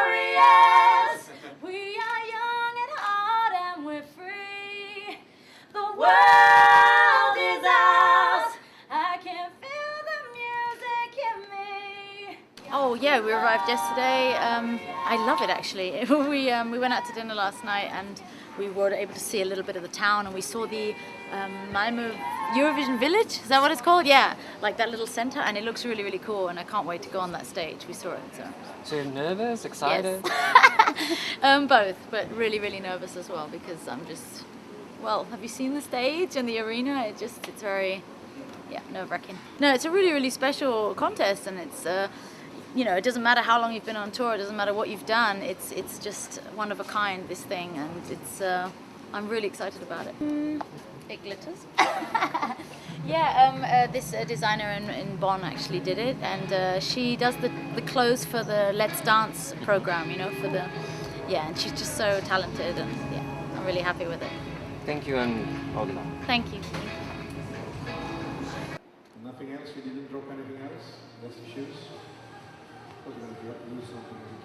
glorious. We are young at heart and we're free. The world is ours. I can feel the music in me. Oh yeah, we arrived yesterday. I love it actually. we went out to dinner last night and we were able to see a little bit of the town, and we saw the Malmö Eurovision Village. Is that what it's called? Yeah, like that little center, and it looks really, really cool. And I can't wait to go on that stage. We saw it. So you're nervous, excited? Yes. Both, but really, really nervous as well because I'm just. Well, have you seen the stage and the arena? It's very, nerve-wracking. No, it's a really, really special contest, and it's. It doesn't matter how long you've been on tour, it doesn't matter what you've done, it's just one of a kind, this thing, and it's, I'm really excited about it. It glitters. This designer in Bonn actually did it, and she does the clothes for the Let's Dance program, and she's just so talented, and I'm really happy with it. Thank you, and all the luck. Thank you. Nothing else? You didn't drop anything else? Just the shoes? I was going to lose something every